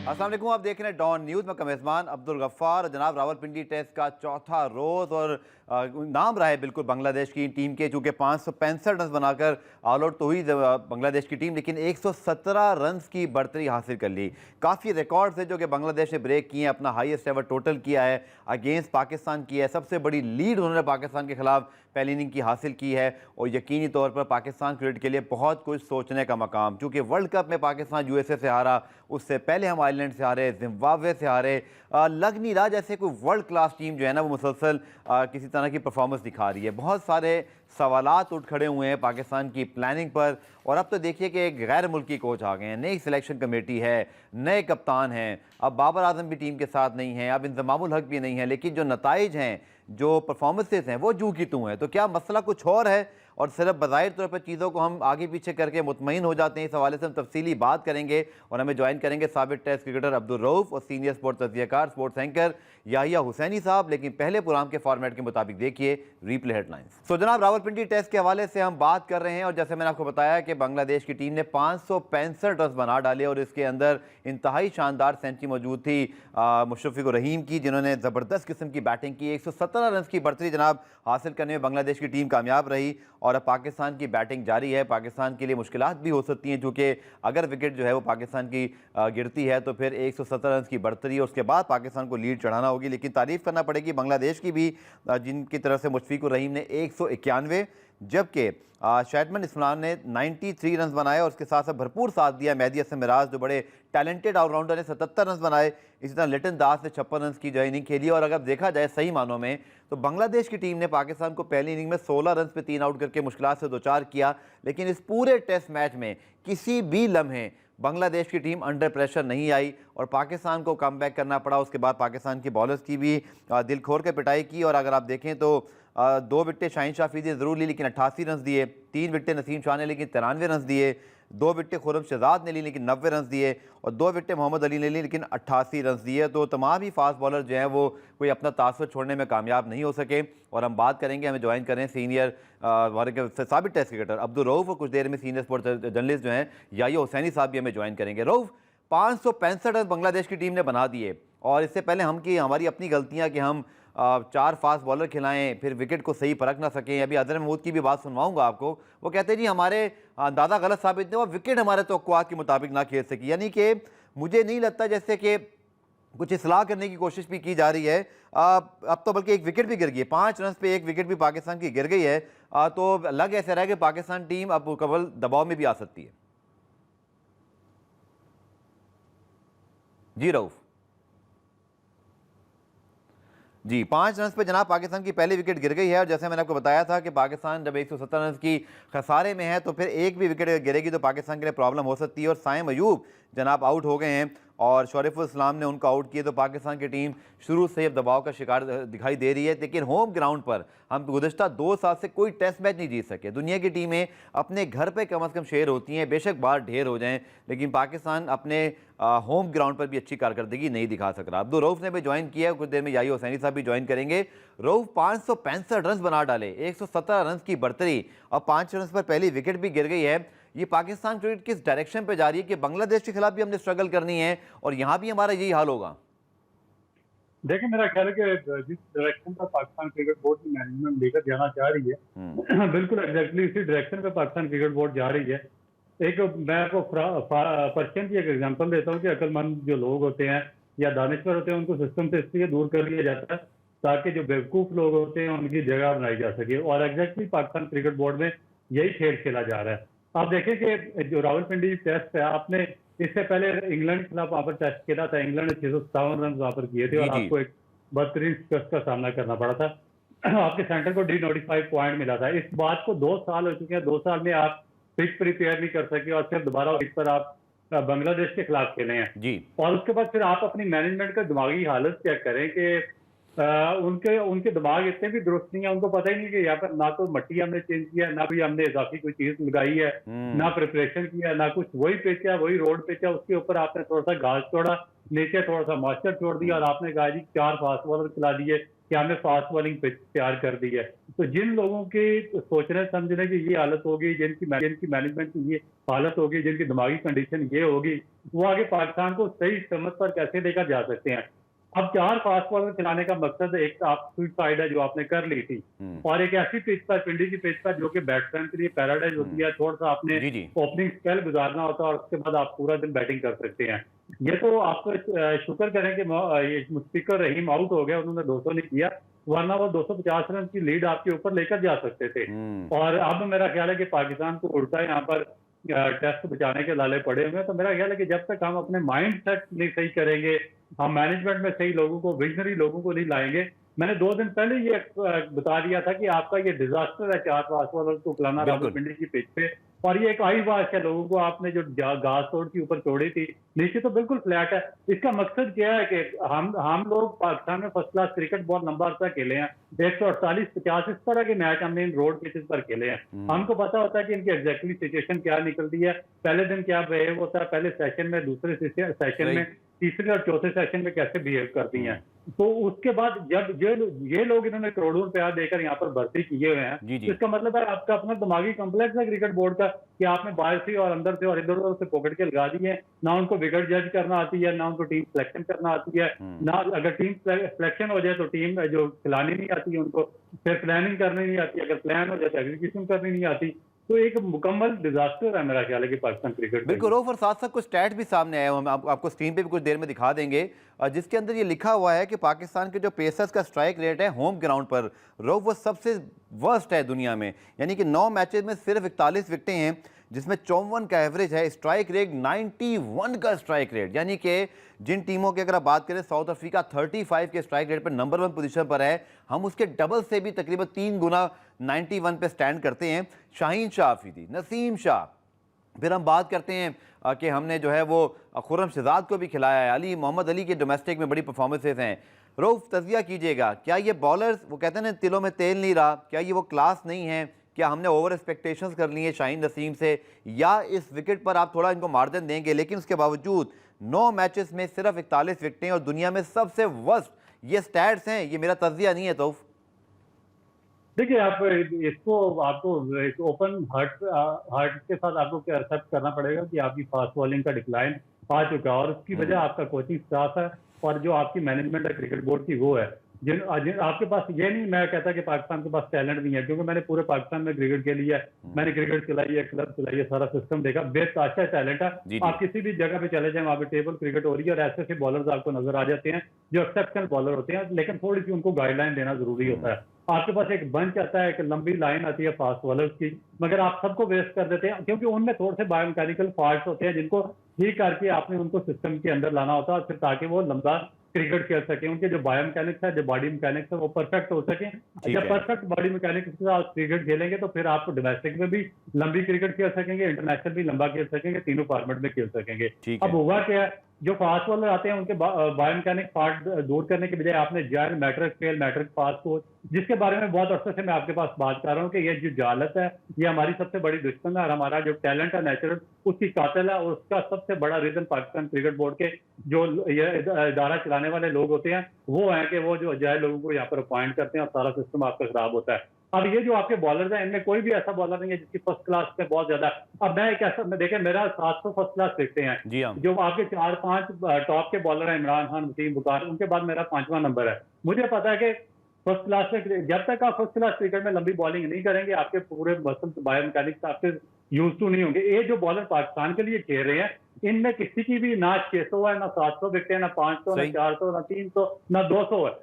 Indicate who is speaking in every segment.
Speaker 1: अस्सलाम वालेकुम, आप देख रहे हैं डॉन न्यूज़ में मेज़बान अब्दुल गफ्फार। जनाब, रावलपिंडी टेस्ट का चौथा रोज़ और नाम रहा है बिल्कुल बांग्लादेश की टीम के, चूँकि 565 रन बनाकर ऑल आउट तो हुई बांग्लादेश की टीम, लेकिन 117 रन की बढ़तरी हासिल कर ली। काफ़ी रिकॉर्ड्स है जो कि बांग्लादेश ने ब्रेक किए हैं, अपना हाईएस्ट एवर टोटल किया है, अगेंस्ट पाकिस्तान की है, सबसे बड़ी लीड उन्होंने पाकिस्तान के खिलाफ पहली इनिंग की हासिल की है। और यकीनी तौर पर पाकिस्तान क्रिकेट के लिए बहुत कुछ सोचने का मकाम, क्योंकि वर्ल्ड कप में पाकिस्तान यूएसए से हारा, उससे पहले हम आयरलैंड से हारे, जिम्बाब्वे से हारे। लग नहीं रहा जैसे कोई वर्ल्ड क्लास टीम जो है ना वो मुसलसल किसी तरह की परफॉर्मेंस दिखा रही है। बहुत सारे सवालात उठ खड़े हुए हैं पाकिस्तान की प्लानिंग पर। और अब तो देखिए कि एक गैर मुल्की कोच आ गए हैं, नई सिलेक्शन कमेटी है, नए कप्तान हैं, अब बाबर आजम भी टीम के साथ नहीं है, अब इंतजामुल हक भी नहीं है, लेकिन जो नताइज हैं, जो परफॉर्मेंसेस हैं, वो जू की तू हैं। तो क्या मसला कुछ और है और सिर्फ बज़ाहिर तौर पर चीज़ों को हम आगे पीछे करके मुतमईन हो जाते हैं? इस हवाले से हम तफसीली बात करेंगे और हमें ज्वाइन करेंगे साबिक टेस्ट क्रिकेटर अब्दुल रऊफ और सीनियर स्पोर्ट्स तजज़ियाकार स्पोर्ट्स एंकर याहिया हुसैनी साहब। लेकिन पहले प्रोग्राम के फॉर्मेट के मुताबिक देखिए रीप्ले हेडलाइंस। तो जनाब, रावलपिंडी टेस्ट के हवाले से हम बात कर रहे हैं और जैसे मैंने आपको बताया कि बांग्लादेश की टीम ने 565 रन बना डाले और इसके अंदर इंतहाई शानदार सेंचुरी मौजूद थी मुशफ़िकुर रहीम की, जिन्होंने ज़बरदस्त किस्म की बैटिंग की। 117 रन की बढ़तरी जनाब हासिल करने में बांग्लादेश की टीम कामयाब रही और अब पाकिस्तान की बैटिंग जारी है। पाकिस्तान के लिए मुश्किलात भी हो सकती हैं, क्योंकि अगर विकेट जो है वो पाकिस्तान की गिरती है तो फिर 117 रन की बढ़तरी और उसके बाद पाकिस्तान को लीड चढ़ाना होगी। लेकिन तारीफ़ करना पड़ेगी बांग्लादेश की भी, जिनकी तरफ से मुशफ़िकुर रहीम ने 191, जबकि शैटमन इस्लाम ने 93 रन बनाए और उसके साथ साथ भरपूर साथ दिया मेहदी हसन मिराज, जो बड़े टैलेंटेड ऑलराउंडर ने 77 रन बनाए। इसी तरह लिटन दास ने 56 रन की जो इनिंग खेली। और अगर देखा जाए सही मानों में तो बांग्लादेश की टीम ने पाकिस्तान को पहली इनिंग में 16 रन पे 3 आउट करके मुश्किलात से दो चार किया, लेकिन इस पूरे टेस्ट मैच में किसी भी लम्हे बांग्लादेश की टीम अंडर प्रेशर नहीं आई और पाकिस्तान को कम बैक करना पड़ा। उसके बाद पाकिस्तान की बॉलर्स की भी दिल खोर के पिटाई की और अगर आप देखें तो 2 विकेटें शाहीन शाह अफरीदी ने ज़रूर ली लेकिन 88 रन दिए, 3 विकेटें नसीम शाह ने लेकिन 93 रन दिए, 2 विकेटें खुर्रम शहजाद ने ली लेकिन 90 रन दिए और 2 विकेटें मोहम्मद अली ने ली लेकिन 88 रन दिए। तो तमाम ही फास्ट बॉलर जो हैं वो कोई अपना तासुर छोड़ने में कामयाब नहीं हो सके। और हम बात करेंगे, हमें ज्वाइन करें सीनियर साबिक टेस्ट क्रिकेटर अब्दुल रऊफ और कुछ देर में सीनियर स्पोर्ट्स जर्नलिस्ट जो हैं याहिया हुसैनी साहब भी हमें ज्वाइन करेंगे। रऊफ, 565 रन बांग्लादेश की टीम ने बना दिए और इससे पहले हमारी अपनी गलतियाँ कि हम 4 फास्ट बॉलर खिलाएं, फिर विकेट को सही परख ना सकें। अभी अजहर महमूद की भी बात सुनवाऊंगा आपको, वो कहते हैं जी हमारे अंदाज़ा गलत साबित हुआ, विकेट हमारे तवक्कुआत के मुताबिक ना खेल सकी। यानी कि मुझे नहीं लगता जैसे कि कुछ इस्लाह करने की कोशिश भी की जा रही है। अब तो बल्कि एक विकेट भी गिर गई है, 5 रन पे एक विकेट भी पाकिस्तान की गिर गई है। तो लग ऐसा रहा है कि पाकिस्तान टीम अब मुकम्मल दबाव में भी आ सकती है। जी रऊफ जी, 5 रन पे जनाब पाकिस्तान की पहली विकेट गिर गई है और जैसे मैंने आपको बताया था कि पाकिस्तान जब 170 रन की खसारे में है तो फिर एक भी विकेट गिरेगी तो पाकिस्तान के लिए प्रॉब्लम हो सकती है। और साइम अयूब जनाब आउट हो गए हैं और शरीफुल इस्लाम ने उनको आउट किए, तो पाकिस्तान की टीम शुरू से अब दबाव का शिकार दिखाई दे रही है। लेकिन होम ग्राउंड पर हम गुज़श्ता 2 साल से कोई टेस्ट मैच नहीं जीत सके। दुनिया की टीमें अपने घर पे कम से कम शेर होती हैं, बेशक बाहर ढेर हो जाएं, लेकिन पाकिस्तान अपने होम ग्राउंड पर भी अच्छी कारकर्दगी नहीं दिखा सक रहा। अब्दुल रऊफ ने भी ज्वाइन किया है, कुछ देर में याहिया हुसैनी साहब भी ज्वाइन करेंगे। रऊफ, 565 रन बना डाले, 117 रन की बढ़तरी और 5 रन पर पहली विकेट भी गिर गई है। ये पाकिस्तान क्रिकेट किस डायरेक्शन पे जा रही है कि बांग्लादेश के खिलाफ भी हमने स्ट्रगल करनी है और यहाँ भी हमारा यही हाल होगा?
Speaker 2: देखिए, मेरा ख्याल है कि जिस डायरेक्शन पर पाकिस्तान क्रिकेट बोर्ड की मैनेजमेंट लेकर जाना चाह रही है बिल्कुल एग्जैक्टली इसी डायरेक्शन पे पाकिस्तान क्रिकेट बोर्ड जा रही है। एक मैं आपको पर्शियन की एक एग्जांपल देता हूँ कि अक्लमंद जो लोग होते हैं या दानिश्वर होते हैं उनको सिस्टम से इसलिए दूर कर लिया जाता है ताकि जो बेवकूफ़ लोग होते हैं उनकी जगह बनाई जा सके, और एग्जैक्टली पाकिस्तान क्रिकेट बोर्ड में यही खेल खेला जा रहा है। आप देखें कि जो रावलपिंडी टेस्ट है, आपने इससे पहले इंग्लैंड के खिलाफ वहां पर टेस्ट खेला था, इंग्लैंड ने 657 रन वहां पर किए थे
Speaker 1: जी
Speaker 2: और
Speaker 1: जी
Speaker 2: आपको एक बदतरीन शिकस्त का सामना करना पड़ा था। आपके सेंटर को डी-नोटिफाई पॉइंट मिला था। इस बात को 2 साल हो चुके हैं, 2 साल में आप पिच प्रिपेयर नहीं कर सके और फिर दोबारा पिच पर आप बांग्लादेश के खिलाफ खेले हैं।
Speaker 1: जी
Speaker 2: और उसके बाद फिर आप अपनी मैनेजमेंट का दिमागी हालत चेक करें कि उनके उनके दिमाग इतने भी दुरुस्त नहीं है, उनको पता ही नहीं कि यहाँ पर ना तो मट्टी हमने चेंज किया, ना भी हमने इजाफी कोई चीज लगाई है, ना प्रिपरेशन किया, ना कुछ। वही पिच है, वही रोड पिच है, उसके ऊपर आपने थोड़ा सा घास छोड़ा, नीचे थोड़ा सा मॉइस्चर छोड़ दिया और आपने कहा जी 4 फास्ट बॉलर खिला दिए कि हमने फास्ट बॉलिंग पिच तैयार कर दी है। तो जिन लोगों की सोचने समझने की ये हालत होगी, जिनकी मैनेजमेंट की ये हालत होगी, जिनकी दिमागी कंडीशन ये होगी, वो आगे पाकिस्तान को सही समझ पर कैसे लेकर जा सकते हैं। अब 4 फास्ट बॉलर चलाने का मकसद एक आप स्वीट साइड है जो आपने कर ली थी, और एक ऐसी पिच पर, पिंडी की पिच पर, जो कि बैट्समैन के लिए पैराडाइज होती है। थोड़ा सा आपने
Speaker 1: जी जी
Speaker 2: ओपनिंग स्पेल गुजारना होता है और उसके बाद आप पूरा दिन बैटिंग कर सकते हैं। ये तो आप शुक्र करें कि ये स्पीकर रहीम आउट हो गया, उन्होंने 200 नहीं किया, वरना वो 250 रन की लीड आपके ऊपर लेकर जा सकते थे। और अब मेरा ख्याल है कि पाकिस्तान को उल्टा यहाँ पर टेस्ट बचाने के लाले पड़े हुए हैं। तो मेरा ख्याल है कि जब तक हम अपने माइंड सेट नहीं सही करेंगे, हम मैनेजमेंट में सही लोगों को, विजनरी लोगों को नहीं लाएंगे। मैंने 2 दिन पहले ये बता दिया था कि आपका ये डिजास्टर है 4 फास्ट बॉलर को खिलाना रावलपिंडी की पिच पे, और ये एक आई बात है लोगों को। आपने जो घास तोड़ के ऊपर छोड़ी थी, नीचे तो बिल्कुल फ्लैट है। इसका मकसद क्या है कि हम लोग पाकिस्तान में फर्स्ट क्लास क्रिकेट बहुत लंबा अर्सा खेले हैं, 148-50 इस तरह के मैच हमने इन रोड पिचेस पर खेले हैं। हमको पता होता है कि इनकी एग्जैक्टली सिचुएशन क्या निकलती है, पहले दिन क्या बिहेव होता है, पहले सेशन में, दूसरे सेशन में, तीसरे और चौथे सेशन में कैसे बिहेव करती हैं। तो उसके बाद जब ये लोग इन्होंने करोड़ों रुपया देकर यहाँ पर भर्ती किए हुए हैं,
Speaker 1: जी जी
Speaker 2: तो इसका मतलब है आपका अपना दिमागी कॉम्प्लेक्स है क्रिकेट बोर्ड का, कि आपने बाहर से और अंदर से और इधर उधर से पॉकेट के लगा दिए। ना उनको विकेट जज करना आती है, ना उनको टीम सिलेक्शन करना आती है, ना अगर टीम सिलेक्शन हो जाए तो टीम जो खिलानी नहीं आती है उनको, फिर प्लानिंग करनी नहीं आती, अगर प्लान हो जाए तो एग्जीक्यूशन करनी नहीं आती। तो एक मुकम्मल डिजास्टर है मेरा ख्याल है कि पाकिस्तान क्रिकेट।
Speaker 1: बिल्कुल रऊफ, और साथ साथ कुछ स्टैट भी सामने आए, हम आपको स्क्रीन पे भी कुछ देर में दिखा देंगे, जिसके अंदर ये लिखा हुआ है कि पाकिस्तान के जो पेसर्स का स्ट्राइक रेट है होम ग्राउंड पर रऊफ, वो सबसे वर्स्ट है दुनिया में। यानी कि 9 मैचेस में सिर्फ 41 विकेटें हैं, जिसमें 54 का एवरेज है। स्ट्राइक रेट 91 का स्ट्राइक रेट, यानी कि जिन टीमों की अगर आप बात करें, साउथ अफ्रीका 35 के स्ट्राइक रेट पर नंबर 1 पोजीशन पर है, हम उसके डबल से भी तकरीबन 3 गुना 91 पे स्टैंड करते हैं। शाहीन शाह अफरीदी, नसीम शाह, फिर हम बात करते हैं कि हमने जो है वो खुर्रम शहजाद को भी खिलाया है, अली मोहम्मद अली के डोमेस्टिक में बड़ी परफॉर्मेंसेस हैं। रऊफ, तज़किया कीजिएगा, क्या ये बॉलर्स, वो कहते हैं ना तिलों में तेल नहीं रहा, क्या ये वो क्लास नहीं है? क्या हमने ओवर एक्सपेक्टेशंस कर ली है शाहीन नसीम से, या इस विकेट पर आप थोड़ा इनको मार्जिन देंगे? लेकिन उसके बावजूद 9 मैचेस में सिर्फ 41 विकेटें और दुनिया में सबसे वर्स्ट ये स्टैट्स हैं। ये मेरा तज़किया नहीं है तौफ।
Speaker 2: देखिए, आप इसको आपको एक ओपन हार्ट के साथ आपको क्या एक्सेप्ट करना पड़ेगा कि आपकी फास्ट बॉलिंग का डिक्लाइन आ चुका है, और उसकी वजह आपका कोचिंग स्टाफ है और जो आपकी मैनेजमेंट है क्रिकेट बोर्ड की, वो है। जिन आपके पास, ये नहीं मैं कहता कि पाकिस्तान के पास टैलेंट नहीं है, क्योंकि मैंने पूरे पाकिस्तान में क्रिकेट खेली है, मैंने क्रिकेट खिलाई है, क्लब खिलाई है, सारा सिस्टम देखा, बेताशा टैलेंट है। आप किसी भी जगह पे चले जाएं, वहाँ पे टेबल क्रिकेट हो रही है और ऐसे ऐसे बॉलर्स आपको नजर आ जाते हैं जो एक्सेप्शनल बॉलर होते हैं, लेकिन थोड़ी सी उनको गाइडलाइन देना जरूरी होता है। आपके पास एक बंच आता है, एक लंबी लाइन आती है फास्ट बॉलर्स की, मगर आप सबको वेस्ट कर देते हैं, क्योंकि उनमें थोड़े से बायोमैकेनिकल फॉल्ट्स होते हैं जिनको ठीक करके आपने उनको सिस्टम के अंदर लाना होता है, फिर ताकि वो लंबा क्रिकेट खेल सके। उनके जो बायोमैकेनिक्स है, जो बॉडी मैकेनिक्स है, वो परफेक्ट हो सके। जब परफेक्ट बॉडी मैकेनिक्स के साथ क्रिकेट खेलेंगे तो फिर आप डोमेस्टिक में भी लंबी क्रिकेट खेल सकेंगे, इंटरनेशनल भी लंबा खेल सकेंगे, तीनों फॉर्मेट में खेल सकेंगे। अब हुआ क्या, जो फास्ट बॉलर आते हैं उनके बायोमैकेनिक पार्ट दूर करने के बजाय आपने जॉय मैट्रिक फेल मैट्रिक फास्ट कोच, जिसके बारे में बहुत अरसे से मैं आपके पास बात कर रहा हूँ कि ये जो जालत है ये हमारी सबसे बड़ी दुश्मन है, और हमारा जो टैलेंट है नेचुरल उसकी कातिल है। और उसका सबसे बड़ा रीजन पाकिस्तान क्रिकेट बोर्ड के जो ये इदारा चलाने वाले लोग होते हैं वो हैं कि वो जो अजाय लोगों को यहाँ पर अपॉइंट करते हैं और सारा सिस्टम आपका खराब होता है। अब ये जो आपके बॉलर हैं, इनमें कोई भी ऐसा बॉलर नहीं है जिसकी फर्स्ट क्लास में बहुत ज्यादा। अब मैं एक ऐसा, मैं देखें, मेरा 700 फर्स्ट क्लास देखते हैं, जो आपके 4-5 टॉप के बॉलर हैं, इमरान खान, वसीम बुखार, उनके बाद मेरा 5वां नंबर है। मुझे पता है कि फर्स्ट क्लास में, जब तक आप फर्स्ट क्लास क्रिकेट में लंबी बॉलिंग नहीं करेंगे, आपके पूरे मसल बायोमैकेनिक्स आपके यूज टू नहीं होंगे। ये जो बॉलर पाकिस्तान के लिए खेल रहे हैं, इनमें किसी की भी ना 600 है, ना 700 विकेट, ना 500, ना 400, ना 300, ना 200 है।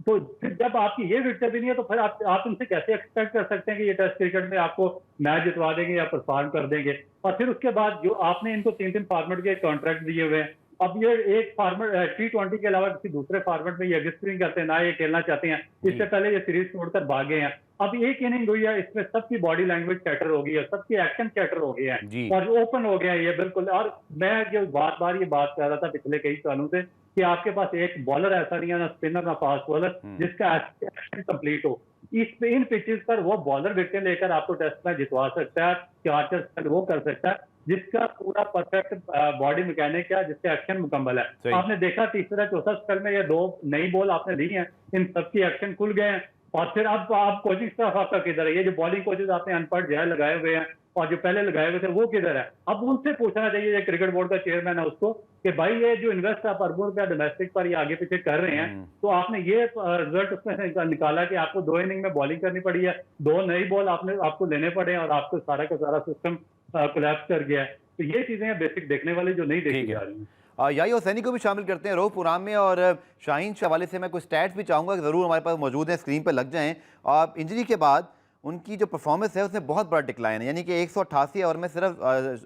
Speaker 2: तो जब आपकी ये विकेट भी नहीं है तो फिर आप इनसे कैसे एक्सपेक्ट कर सकते हैं कि ये टेस्ट क्रिकेट में आपको मैच जितवा देंगे या परफॉर्म कर देंगे? और फिर उसके बाद जो आपने इनको 3-3 फॉर्मेट के कॉन्ट्रैक्ट दिए हुए हैं, अब ये एक फॉर्मेट T20 के अलावा किसी दूसरे फॉर्मेट में ये रजिस्टरिंग करते हैं ना, ये खेलना चाहते हैं। इससे पहले ये सीरीज छोड़कर भागे हैं। अब एक इनिंग हुई है, इसमें सबकी बॉडी लैंग्वेज कैटर हो गई है, सबकी एक्शन कैटर हो गए हैं और ओपन हो गए हैं ये बिल्कुल। और मैं जो बार बार ये बात कर रहा था पिछले कई सालों से कि आपके पास एक बॉलर ऐसा नहीं है, ना स्पिनर ना फास्ट बॉलर, जिसका एक्शन कंप्लीट हो। इन पिचेस पर वो बॉलर विकेट लेकर आपको टेस्ट में जितवा सकता है, 4 वो कर सकता है। जिसका पूरा परफेक्ट बॉडी मैकेनिक है, जिसके एक्शन मुकम्मल है।
Speaker 1: सही।
Speaker 2: आपने देखा तीसरा चौथा स्पेल में ये 2 नई बॉल आपने दी हैं, इन सबकी एक्शन खुल गए हैं। और फिर अब आप कोचिंग स्टाफ आपका किधर है? ये जो बॉलिंग कोचेज आपने अनपढ़ जो है लगाए हुए हैं और जो पहले लगाए हुए थे वो किधर है? अब उनसे पूछना चाहिए, ये क्रिकेट बोर्ड का चेयरमैन है उसको, कि भाई ये जो इन्वेस्ट आप अरबों रुपया डोमेस्टिक पर ये आगे पीछे कर रहे हैं, तो आपने ये रिजल्ट उसमें से निकाला कि आपको 2 इनिंग में बॉलिंग करनी पड़ी है, 2 नई बॉल आपको लेने पड़े हैं और आपको सारा का सारा सिस्टम कोलैप्स कर गया है। तो ये चीजें हैं बेसिक देखने वाली जो नहीं देखी
Speaker 1: ठीक
Speaker 2: जा
Speaker 1: है।
Speaker 2: रही हैं।
Speaker 1: याही हुसैनी को भी शामिल करते हैं रोह पुराम में, और शाहीन के हवाले से मैं कुछ स्टैट्स भी चाहूँगा कि ज़रूर हमारे पास मौजूद हैं, स्क्रीन पर लग जाएँ। और इंजरी के बाद उनकी जो परफॉर्मेंस है उसमें बहुत बड़ा डिक्लाइन है, यानी कि 188 ओवर में सिर्फ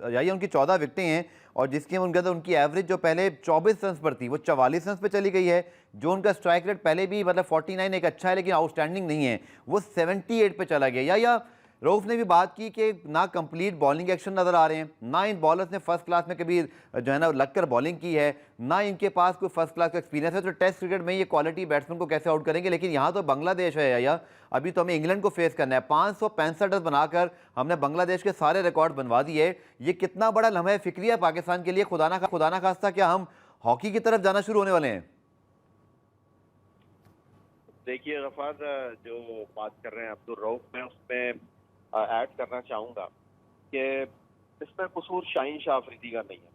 Speaker 1: यही उनकी 14 विकेटें हैं, और जिसके उनके अंदर उनकी एवरेज जो पहले 24 रन पर थी वो 44 रन पे चली गई है। जो उनका स्ट्राइक रेट पहले भी मतलब 49 एक अच्छा है लेकिन आउटस्टैंडिंग नहीं है, वो 78 पे चला गया। या रऊफ ने भी बात की कि ना कंप्लीट बॉलिंग एक्शन नज़र आ रहे हैं, ना इन बॉलर्स ने फर्स्ट क्लास में कभी जो है ना लगकर बॉलिंग की है, ना इनके पास कोई फर्स्ट क्लास का एक्सपीरियंस है। तो टेस्ट क्रिकेट में ये क्वालिटी बैट्समैन को कैसे आउट करेंगे? लेकिन यहाँ तो बांग्लादेश है या अभी तो हमें इंग्लैंड को फेस करना है। 565 रन बनाकर हमने बांग्लादेश के सारे रिकॉर्ड बनवा दिए। ये कितना बड़ा लम्हा फिक्रिया पाकिस्तान के लिए? खुदा ना खास्ता क्या हम हॉकी की तरफ जाना शुरू होने वाले हैं?
Speaker 3: देखिए गफार, जो बात कर रहे हैं अब्दुल रऊफ, मैं उसमें ऐड करना चाहूँगा कि इसमें कसूर शाहीन शाह अफरीदी का नहीं है,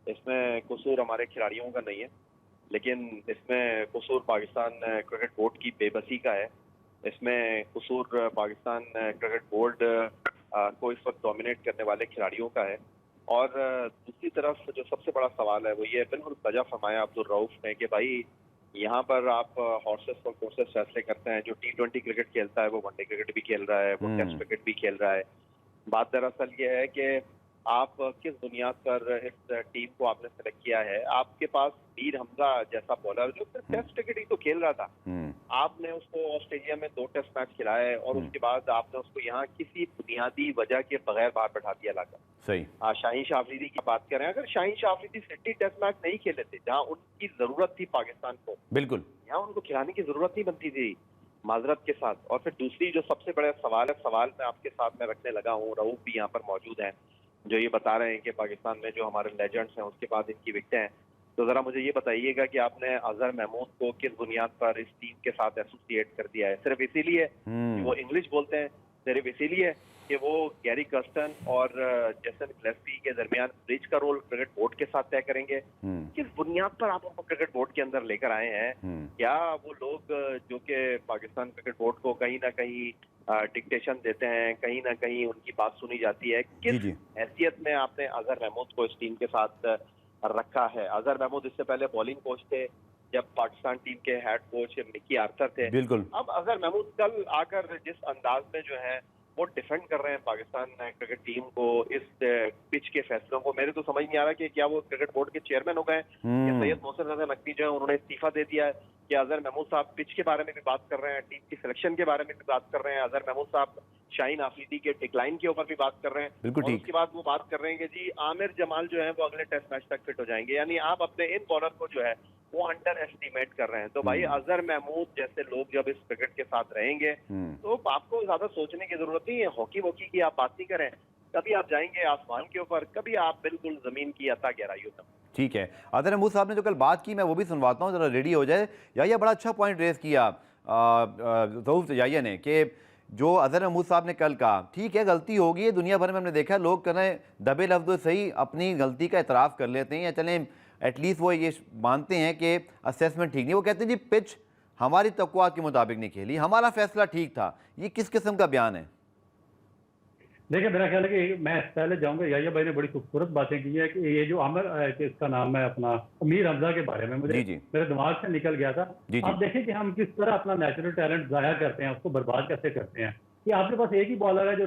Speaker 3: इसमें कसूर हमारे खिलाड़ियों का नहीं है, लेकिन इसमें कसूर पाकिस्तान क्रिकेट बोर्ड की बेबसी का है। इसमें कसूर पाकिस्तान क्रिकेट बोर्ड को इस वक्त डोमिनेट करने वाले खिलाड़ियों का है। और दूसरी तरफ जो सबसे बड़ा सवाल है वो ये बिल्कुल सजा फरमाया अब्दुल रऊफ ने कि भाई यहाँ पर आप हॉर्सेस और कोर्सेस फैसले करते हैं। जो T20 क्रिकेट खेलता है वो वनडे क्रिकेट भी खेल रहा है, वो टेस्ट क्रिकेट भी खेल रहा है। बात दरअसल ये है कि आप किस बुनियाद पर इस टीम को आपने सेलेक्ट किया है। आपके पास मीर हमजा जैसा बॉलर जो सिर्फ टेस्ट क्रिकेट ही तो खेल रहा था, आपने उसको ऑस्ट्रेलिया में 2 टेस्ट मैच खिलाए और उसके बाद आपने उसको यहाँ किसी बुनियादी वजह के बगैर बाहर बैठा दिया लाकर।
Speaker 1: सही।
Speaker 3: शाहीन शाह अफरीदी की बात करें, अगर Shaheen Shah Afridi Sydney test match नहीं खेले थे जहाँ उनकी जरूरत थी पाकिस्तान को,
Speaker 1: बिल्कुल
Speaker 3: यहाँ उनको खिलाने की जरूरत नहीं बनती थी, माजरत के साथ। और फिर दूसरी जो सबसे बड़ा सवाल है, सवाल मैं आपके साथ में रखने लगा हूँ, रऊफ भी यहाँ पर मौजूद हैं जो ये बता रहे हैं कि पाकिस्तान में जो हमारे लेजेंड्स हैं उसके बाद इनकी विकेटें हैं। तो जरा मुझे ये बताइएगा कि आपने अजहर महमूद को किस बुनियाद पर इस टीम के साथ एसोसिएट कर दिया है? सिर्फ इसीलिए कि वो इंग्लिश बोलते हैं? सिर्फ इसीलिए कि वो गैरी कर्स्टन और जेसन गिलेस्पी के दरमियान ब्रिज का रोल क्रिकेट बोर्ड के साथ तय करेंगे? किस बुनियाद पर आप उनको क्रिकेट बोर्ड के अंदर लेकर आए हैं? क्या वो लोग जो कि पाकिस्तान क्रिकेट बोर्ड को कहीं ना कहीं डिक्टेशन देते हैं, कहीं ना कहीं उनकी बात सुनी जाती है? किस हैसियत में आपने अजहर महमूद को इस टीम के साथ रखा है? अजहर महमूद इससे पहले बॉलिंग कोच थे जब पाकिस्तान टीम के हेड कोच मिकी आर्थर थे।
Speaker 1: बिल्कुल।
Speaker 3: अब अजहर महमूद कल आकर जिस अंदाज में जो है वो डिफेंड कर रहे हैं पाकिस्तान क्रिकेट टीम को, इस पिच के फैसलों को, मेरे तो समझ नहीं आ रहा कि क्या वो क्रिकेट बोर्ड के चेयरमैन हो गए या सैयद मोहसिन रजा नकवी जो है उन्होंने इस्तीफा दे दिया है। कि अजहर महमूद साहब पिच के बारे में भी बात कर रहे हैं, टीम की सिलेक्शन के बारे में भी बात कर रहे हैं, अजहर महमूद साहब शाहीन अफरीदी के डिक्लाइन के ऊपर भी बात कर रहे हैं,
Speaker 1: बिल्कुल ठीक।
Speaker 3: उसके बाद वो बात कर रहे हैं कि जी आमिर जमाल जो है वो अगले टेस्ट मैच तक फिट हो जाएंगे। यानी आप अपने इन बॉलर को जो है वो अंडर एस्टिमेट कर रहे हैं। तो भाई अजहर महमूद जैसे लोग जब इस क्रिकेट के साथ रहेंगे तो आपको ज्यादा सोचने की जरूरत नहीं है। हॉकी वॉकी की आप बात नहीं करें, कभी आप जाएंगे आसमान के ऊपर, कभी आप बिल्कुल जमीन की अता गहराइयों तक।
Speaker 1: ठीक है। अजहर महमूद साहब ने जो कल बात की मैं वो भी सुनवाता हूँ, जरा रेडी हो जाए। या बड़ा अच्छा पॉइंट रेज किया ज़ऊफ याहिया ने कि जो अजहर महमूद साहब ने कल कहा, ठीक है गलती होगी, है दुनिया भर में हमने देखा लोग करें दबे लफ्ज़ सही अपनी गलती का एतराफ़ कर लेते हैं या चलें एटलीस्ट वो ये मानते हैं कि असेसमेंट ठीक नहीं। वो कहते हैं जी पिच हमारी तवक्कुआत के मुताबिक नहीं खेली, हमारा फैसला ठीक था। ये किस किस्म का बयान है?
Speaker 2: देखिए मेरा ख्याल है कि मैं पहले जाऊंगा, याहिया भाई ने बड़ी खूबसूरत बातें की है कि ये जो आमिर इसका नाम है अपना मीर हमजा के बारे में मुझे मेरे दिमाग से निकल गया था। आप देखें कि हम किस तरह अपना नेचुरल टैलेंट जाया करते हैं, उसको बर्बाद कैसे करते हैं। कि आपके पास एक ही बॉलर है जो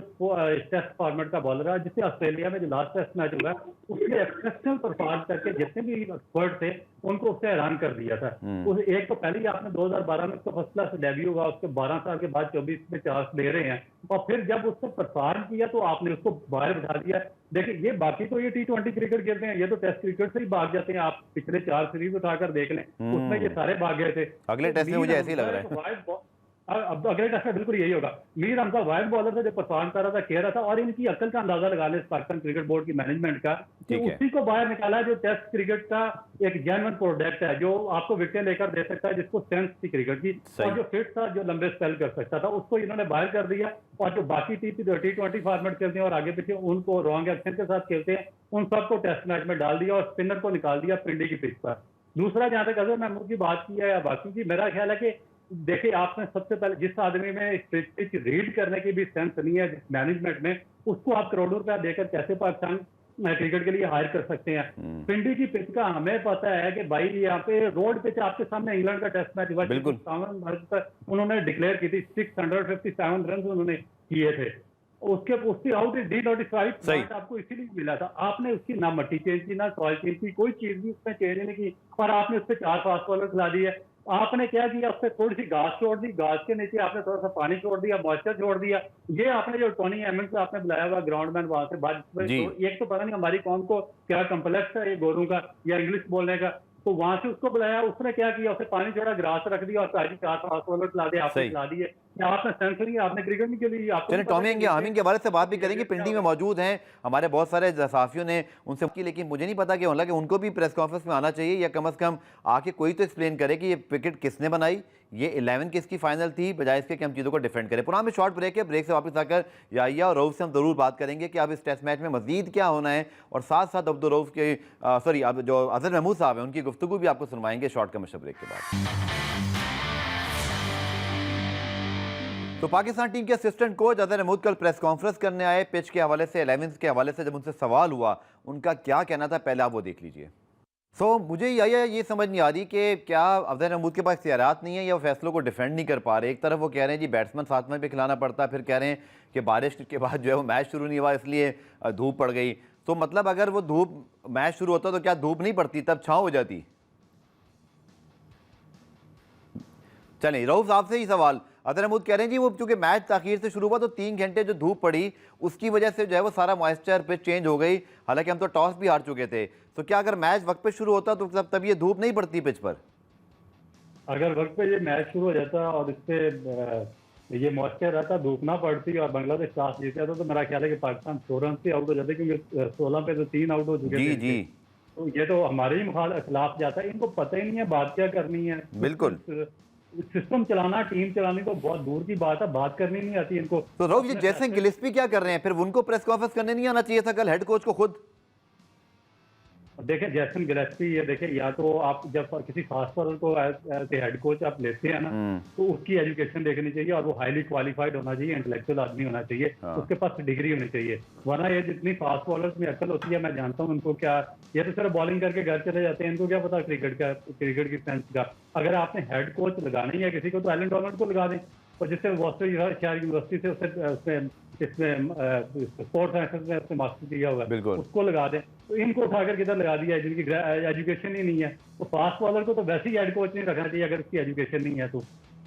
Speaker 2: टेस्ट फॉर्मेट का बॉलर है, जिससे ऑस्ट्रेलिया में जो लास्ट टेस्ट मैच हुआ उसने एक्सेप्शनल परफॉर्म करके जितने भी एक्सपर्ट थे उनको उससे हैरान कर दिया था। उस एक तो पहले ही आपने 2012 में उसका फर्स्ट क्लास डेब्यू हुआ, उसके 12 साल के बाद 24 में चांस ले रहे हैं और फिर जब उसने परफॉर्म किया तो आपने उसको बाहर बिठा दिया। देखिए ये बाकी तो ये T20 क्रिकेट खेलते हैं, ये तो टेस्ट क्रिकेट से ही भाग जाते हैं। आप पिछले 4 सीरीज उठाकर देख लें, उसमें ये सारे भाग गए थे।
Speaker 1: अगले टेस्ट में मुझे ऐसे ही लग रहा है।
Speaker 2: अब अगले टेस्ट में बिल्कुल यही होगा। मीर हमजा वाइड बॉलर था जो परफॉर्म कर रहा था, कह रहा था, और इनकी अकल का अंदाजा लगा ले पाकिस्तान क्रिकेट बोर्ड की मैनेजमेंट का कि
Speaker 1: ठीक है।
Speaker 2: उसी को बाहर निकाला जो टेस्ट क्रिकेट का एक जेन्युइन प्रोडक्ट है, जो आपको विकेट लेकर दे सकता है, जिसको सेंस थी क्रिकेट की,
Speaker 1: सही।
Speaker 2: और जो फिट था, जो लंबे स्पेल कर सकता था, उसको इन्होंने बाहर कर दिया। और जो बाकी T20 फॉर्मेट खेलते हैं और आगे पीछे उनको रॉन्ग एक्शन के साथ खेलते हैं, उन सबको टेस्ट मैच में डाल दिया और स्पिनर को निकाल दिया पिंडी की पिच पर। दूसरा, जहां तक अजहर महमूद की बात की है या बाकी की, मेरा ख्याल है कि देखिए, आपने सबसे पहले जिस आदमी में पिच रीड करने की भी सेंस नहीं है मैनेजमेंट में, उसको आप करोड़ों रुपया देकर कैसे पाकिस्तान क्रिकेट के लिए हायर कर सकते हैं। पिंडी की पिच का हमें पता है कि भाई यहाँ पे रोड पिच आपके सामने इंग्लैंड का टेस्ट मैच हुआ,
Speaker 1: बिल्कुल।
Speaker 2: 57 उन्होंने डिक्लेयर की थी, 657 रन उन्होंने किए थे। उसकी आउट डी नोटिफाइड
Speaker 1: सही।
Speaker 2: आपको इसीलिए मिला था। आपने उसकी ना मट्टी चेंज की, ना सॉइल चेंज की, कोई चीज भी उसमें चेंज नहीं की, और आपने उस पर 4 फास्ट बॉलर खिला दिए। आपने क्या किया, उससे थोड़ी सी घास छोड़ दी, घास के नीचे आपने थोड़ा सा पानी छोड़ दिया, मॉइस्चर छोड़ दिया। ये आपने जो टोनी एमन से आपने बुलाया हुआ ग्राउंडमैन वहां से बात,
Speaker 1: जी।
Speaker 2: एक तो पता नहीं हमारी कौम को क्या कम्प्लेक्स है ये गोरों का या इंग्लिश बोलने का, तो वहां से उसको बुलाया, उसने क्या किया, उसे पानी छोड़ा, ग्रास रख दिया और सारी 4 फास्ट बॉलर खिला दिया, आपने
Speaker 1: सही।
Speaker 2: खिला दिए। क्या आपने सेंस नहीं, आपने क्रिकेट नहीं खेली? आपको
Speaker 1: चलिए
Speaker 2: नहीं पता
Speaker 1: टॉमी
Speaker 2: कि
Speaker 1: हामिंग के हवाले से बात भी करेंगे,
Speaker 2: ये क्या
Speaker 1: पिंडी में
Speaker 2: होगा?
Speaker 1: मौजूद हैं हमारे बहुत सारे सहाफियों ने उनसे की, लेकिन मुझे नहीं पता कि हालांकि उनको भी प्रेस कॉन्फ्रेंस में आना चाहिए, या कम से कम आके कोई तो एक्सप्लेन करे कि ये विकेट किसने बनाई, ये 11 किसकी फाइनल थी, बजाय इसके कि हम चीज़ों को डिफेंड करें। पुनः में शॉर्ट ब्रेक है, ब्रेक से वापस आकर याहिया और रऊफ से हम जरूर बात करेंगे कि अब इस टेस्ट मैच में मजीद क्या होना है, और साथ साथ अब्दुल रऊफ के सॉरी अब जो अजहर महमूद साहब हैं उनकी गुफ्तगू भी आपको सुनवाएंगे शॉर्ट कमर्शियल ब्रेक के बाद। तो पाकिस्तान टीम के असिस्टेंट कोच अजहर महमूद कल प्रेस कॉन्फ्रेंस करने आए, पिच के हवाले से, 11 के हवाले से जब उनसे सवाल हुआ उनका क्या कहना था, पहले आप वो देख लीजिए। मुझे ये समझ नहीं आ रही कि क्या अजहर महमूद के पास इख्तियारात नहीं है या वो फैसलों को डिफेंड नहीं कर पा रहे। एक तरफ वो कह रहे हैं जी बैट्समैन 7 मैच पे खिलाना पड़ता है, फिर कह रहे हैं कि बारिश के बाद जो है वो मैच शुरू नहीं हुआ इसलिए धूप पड़ गई। तो मतलब अगर वो धूप मैच शुरू होता तो क्या धूप नहीं पड़ती, तब छाँव हो जाती? चलें रऊफ साहब से ही सवाल। अजहर महमूद कह रहे हैं जी वो चूंकि मैच ताखीर से शुरू हुआ तो 3 घंटे जो धूप पड़ी उसकी वजह से जो है वो सारा मॉइस्चर पे चेंज हो गई, हालांकि हम तो टॉस भी हार चुके थे। तो क्या अगर मैच वक्त पे शुरू होता तो तब ये धूप नहीं पड़ती पिच पर?
Speaker 2: अगर वक्त पे ये मैच शुरू हो जाता और इससे ये मॉइस्चर रहता, धूप ना पड़ती और बांग्लादेश टॉस जीत जाता, तो मेरा ख्याल है कि पाकिस्तान 100 रन से आउट हो जाते, क्योंकि 16 पे तो 3 आउट हो चुके
Speaker 1: जी
Speaker 2: थे।
Speaker 1: जी
Speaker 2: तो ये तो हमारे ही खिलाफ जाता है। इनको पता ही नहीं है बात क्या करनी है।
Speaker 1: बिल्कुल।
Speaker 2: सिस्टम चलाना, टीम चलानी तो बहुत दूर की बात है, बात करनी नहीं आती इनको।
Speaker 1: तो रऊफ ये जैसे गिलिस्पी क्या कर रहे हैं, फिर उनको प्रेस कॉन्फ्रेंस करने नहीं आना चाहिए था कल हेड कोच को खुद?
Speaker 2: देखें जैसन गिलेस्पी, ये देखें, या तो आप जब किसी फास्ट बॉलर को एज हेड कोच आप लेते हैं ना, तो उसकी एजुकेशन देखनी चाहिए और वो हाईली क्वालिफाइड होना चाहिए, इंटेलेक्चुअल आदमी होना चाहिए, उसके पास डिग्री होनी चाहिए। वरना ये जितनी फास्ट बॉलर्स में अकल होती है, मैं जानता हूँ उनको क्या, ये तो सिर्फ बॉलिंग करके घर चले जाते हैं, इनको क्या पता क्रिकेट की सेंस का। अगर आपने हेड कोच लगाना ही है किसी को तो एलन डोनाल्ड को लगा दें, और जिससे वॉस्टर यूनिवर्सिटी से उसमें स्पोर्ट्स साइंस में उसने मास्टर किया हुआ है, उसको लगा दें। तो इनको उठाकर किधर लगा दिया है जिनकी एजुकेशन ही नहीं है। तो फास्ट बॉलर को तो वैसे ही हेड कोच नहीं रखना चाहिए अगर उसकी एजुकेशन नहीं है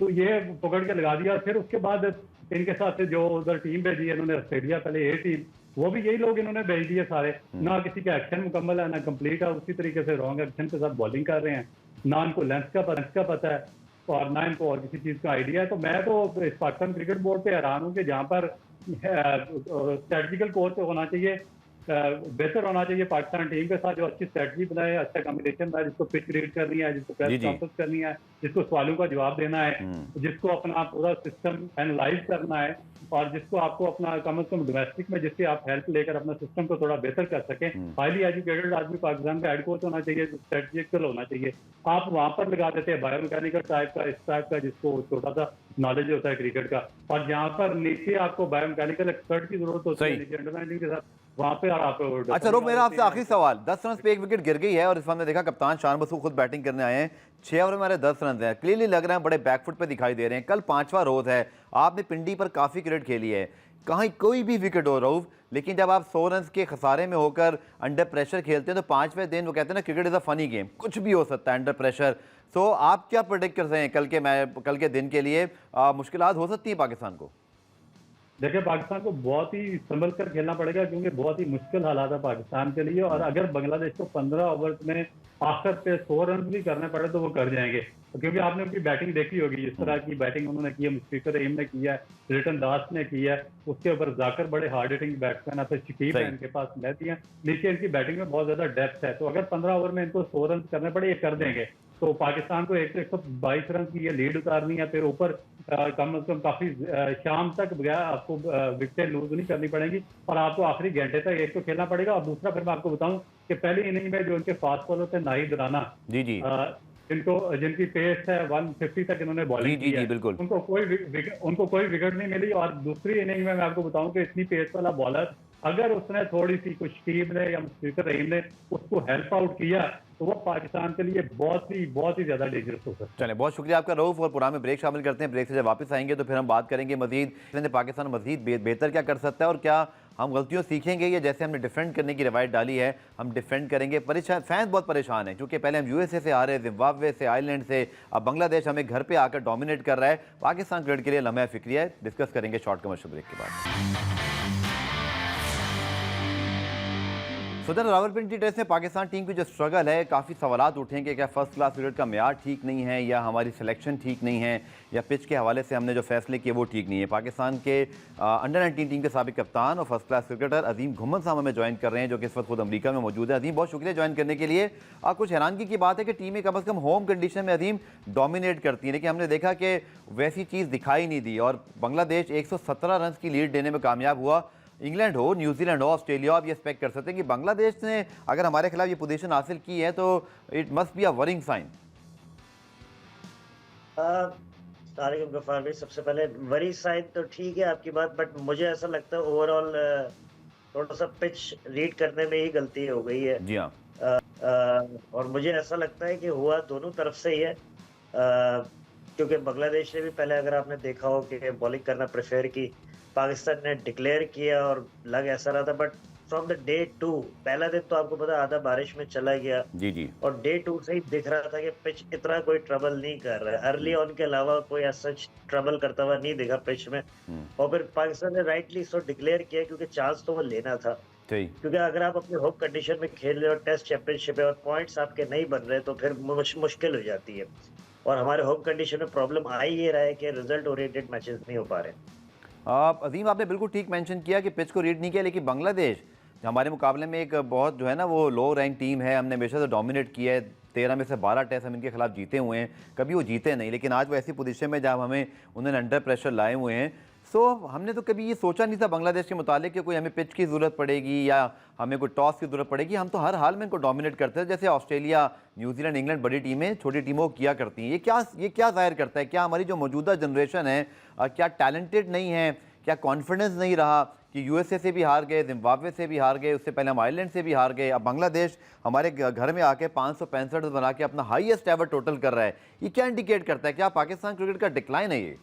Speaker 2: तो ये पकड़ के लगा दिया। फिर उसके बाद इनके साथ जो उधर टीम भेजी है इन्होंने, ऑस्ट्रेलिया पहले ए टीम, वो भी यही लोग इन्होंने भेज दिए सारे, ना किसी का एक्शन मुकम्मल है ना कंप्लीट है, उसी तरीके से रॉन्ग एक्शन के साथ बॉलिंग कर रहे हैं, ना इनको लेंथ का पता है और ना इनको और किसी चीज का आइडिया है। तो मैं तो इस पाकिस्तान क्रिकेट बोर्ड पे हैरान हूँ कि जहाँ पर स्ट्रेटजिकल कोच होना चाहिए, बेहतर होना चाहिए पाकिस्तान टीम के साथ, जो अच्छी स्ट्रेटजी बनाए, अच्छा कम्युनिकेशन है, जिसको पिच रीड करनी है, जिसको प्रेस कॉन्फ्रेंस करनी है, जिसको सवालों का जवाब देना है, जिसको अपना पूरा सिस्टम एनालाइज करना है, और जिसको आपको अपना कम से कम डोमेस्टिक में जिससे आप हेल्प लेकर अपना सिस्टम को थोड़ा बेहतर कर सकें। हाईली एजुकेटेड आदमी पाकिस्तान का हेड कोच होना चाहिए, स्ट्रेटजिकल होना चाहिए। आप वहां पर लगा देते हैं बायोमैकेनिकल टाइप का, इस टाइप का, जिसको छोटा सा नॉलेज होता है क्रिकेट का, और जहाँ पर नीचे आपको बायोमैकेनिकल एक्सपर्ट की जरूरत होती है नीचे अंडर-19 के साथ, वहां पे आप।
Speaker 1: अच्छा रुक, मेरा आपसे आखिरी सवाल, 10 रन पे एक विकेट गिर गई है और इस बार देखा कप्तान शान बसू खुद बैटिंग करने आए हैं, 6 ओवर में हमारे 10 रन हैं, क्लियरली लग रहे हैं बड़े बैकफुट पे दिखाई दे रहे हैं। कल 5वां रोज है, आपने पिंडी पर काफी क्रिकेट खेली है, कहीं कोई भी विकेट हो रऊफ, लेकिन जब आप 100 रन के खसारे में होकर अंडर प्रेशर खेलते हैं तो 5वें दिन वो कहते हैं ना cricket is a funny game, कुछ भी हो सकता है अंडर प्रेशर। सो आप क्या प्रेडिक्ट कर रहे हैं कल के दिन के लिए, मुश्किलात हो सकती है पाकिस्तान को?
Speaker 2: देखिए पाकिस्तान को बहुत ही संभल कर खेलना पड़ेगा, क्योंकि बहुत ही मुश्किल हालात है पाकिस्तान के लिए। और अगर बांग्लादेश को 15 ओवर में आखिर पे 100 रन भी करने पड़े तो वो कर जाएंगे, क्योंकि आपने उनकी बैटिंग देखी होगी, जिस तरह की बैटिंग उन्होंने की है। मुश्फिकुर रहीम ने किया है, रिटन दास ने किया है, उसके ऊपर जाकर बड़े हार्ड हिटिंग बैट्समैन है, फिर शकीब है इनके पास, मेहदी है। नीचे इनकी बैटिंग में बहुत ज्यादा डेप्थ है, तो अगर 15 ओवर में इनको 100 रन करने पड़े, ये कर देंगे। तो पाकिस्तान को 122 रन की ये लीड उतारनी है, फिर ऊपर कम से कम काफी शाम तक गया आपको विकेट लूज नहीं करनी पड़ेगी, और आपको आखिरी घंटे तक एक तो खेलना पड़ेगा। और दूसरा फिर मैं आपको बताऊं कि पहली इनिंग में जो उनके फास्ट बॉलर थे नाहिद राना,
Speaker 1: जी जी
Speaker 2: जिनकी पेस है 150 तक इन्होंने
Speaker 1: जी
Speaker 2: बॉलिंग
Speaker 1: जी
Speaker 2: की है,
Speaker 1: बिल्कुल।
Speaker 2: उनको कोई विकेट नहीं मिली। और दूसरी इनिंग में मैं आपको बताऊं कि इतनी पेस वाला बॉलर, अगर उसने थोड़ी सी कुछ टीम ने या मुश्फिकुर रहीम ने उसको हेल्प आउट किया, तो वो पाकिस्तान के लिए बहुत ही ज्यादा डेंजरस हो सकता है।
Speaker 1: चलें, बहुत शुक्रिया आपका रऊफ। और प्रोग्राम में ब्रेक शामिल करते हैं। ब्रेक से जब वापस आएंगे तो फिर हम बात करेंगे मजीद पाकिस्तान मजीद बेहतर क्या कर सकता है, और क्या हम गलतियों सीखेंगे, या जैसे हमने डिफेंड करने की रवायत डाली है हम डिफेंड करेंगे। परेशान फैंस बहुत परेशान हैं, क्योंकि पहले हम यूएसए से आ रहे, जिम्बाब्वे से, आयरलैंड से, अब बांग्लादेश हमें घर पे आकर डोमिनेट कर रहा है। पाकिस्तान क्रिकेट के लिए लम्हा फिक्रिया है। डिस्कस करेंगे शॉर्ट कमर्शियल ब्रेक के बाद। सदर रावलपिंडी टेस्ट में पाकिस्तान टीम की जो स्ट्रगल है, काफ़ी सवालात उठेंगे। क्या फर्स्ट क्लास क्रिकेट का मेयार ठीक नहीं है, या हमारी सिलेक्शन ठीक नहीं है, या पिच के हवाले से हमने जो फैसले किए वो ठीक नहीं है। पाकिस्तान के अंडर 19 टीम के साबिक कप्तान और फर्स्ट क्लास क्रिकेटर अजीम घुम्मन साहब हमें ज्वाइन कर रहे हैं, जो कि इस वक्त खुद अमरीका में मौजूद है। अजीम, बहुत शुक्रिया ज्वाइन करने के लिए। कुछ हैरानगी की बात है कि टीमें कम अज़ कम होम कंडीशन में अजीम डोमिनेट करती हैं, लेकिन हमने देखा कि वैसी चीज़ दिखाई नहीं दी, और बांग्लादेश 117 रन की लीड देने में कामयाब हुआ। इंग्लैंड हो, न्यूजीलैंड हो, ऑस्ट्रेलिया, आप ये एक्सपेक्ट कर सकते हैं कि बांग्लादेश ने अगर हमारे खिलाफ ये पोजीशन हासिल की है तो it must be a worrying sign.
Speaker 4: Tariq Ghaffar भाई, सबसे पहले वरी साइन तो ठीक है आपकी बात, बट मुझे ऐसा लगता है ओवरऑल थोड़ा सा पिच रीड करने में ही गलती हो गई है।
Speaker 1: जी हाँ।
Speaker 4: और मुझे ऐसा लगता है कि हुआ दोनों तरफ से ही है, क्योंकि बांग्लादेश ने भी पहले, अगर आपने देखा हो, कि बॉलिंग करना प्रेफर की, पाकिस्तान ने डिक्लेयर किया और लग ऐसा रहा था। बट फ्रॉम द डे 2, पहला दिन तो आपको पता आधा बारिश में चला गया,
Speaker 1: जी जी,
Speaker 4: और डे 2 से ही दिख रहा था कि पिच इतना कोई ट्रबल नहीं कर रहा है। अर्ली ऑन के अलावा कोई ऐसा ट्रबल करता हुआ नहीं दिखा पिच में। और फिर पाकिस्तान ने राइटली सो डिक्लेयर किया, क्योंकि चांस तो वो लेना था। क्योंकि अगर आप अपने होम कंडीशन में खेल रहे हो, टेस्ट चैंपियनशिप है, और पॉइंट्स आपके नहीं बन रहे, तो फिर मुश्किल हो जाती है। और हमारे होम कंडीशन में प्रॉब्लम आ ही ये रहा है कि रिजल्ट ओरिएंटेड मैचेस नहीं हो पा रहे।
Speaker 1: अजीम, आपने बिल्कुल ठीक मेंशन किया कि पिच को रीड नहीं किया, लेकिन बांग्लादेश हमारे मुकाबले में एक बहुत जो है ना वो लो रैंक टीम है। हमने हमेशा से डोमिनेट किया है, 13 में से 12 टेस्ट हम इनके खिलाफ जीते हुए हैं, कभी वो जीते नहीं। लेकिन आज वो ऐसी पोजीशन में जब हमें उन्होंने अंडर प्रेशर लाए हुए हैं, सो हमने तो कभी ये सोचा नहीं था बांग्लादेश के मुतालिक कि कोई हमें पिच की ज़रूरत पड़ेगी या हमें कोई टॉस की ज़रूरत पड़ेगी। हम तो हर हाल में इनको डोमिनेट करते हैं, जैसे ऑस्ट्रेलिया, न्यूजीलैंड, इंग्लैंड बड़ी टीमें छोटी टीमों को किया करती हैं। ये क्या ज़ाहिर करता है? क्या हमारी जो मौजूदा जनरेशन है क्या टैलेंटेड नहीं है? क्या कॉन्फिडेंस नहीं रहा कि यूएसए से भी हार गए, जिम्बाब्वे से भी हार गए, उससे पहले हम आयरलैंड से भी हार गए, अब बांग्लादेश हमारे घर में आके 565 रन बना के अपना हाईएस्ट एवर टोटल कर रहा है। ये क्या इंडिकेट करता है? क्या पाकिस्तान क्रिकेट का डिक्लाइन है ये?